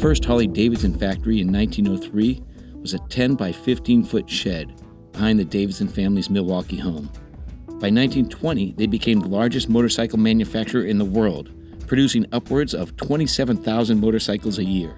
first Harley-Davidson factory in 1903 was a 10 by 15-foot shed behind the Davidson family's Milwaukee home. By 1920, they became the largest motorcycle manufacturer in the world, producing upwards of 27,000 motorcycles a year.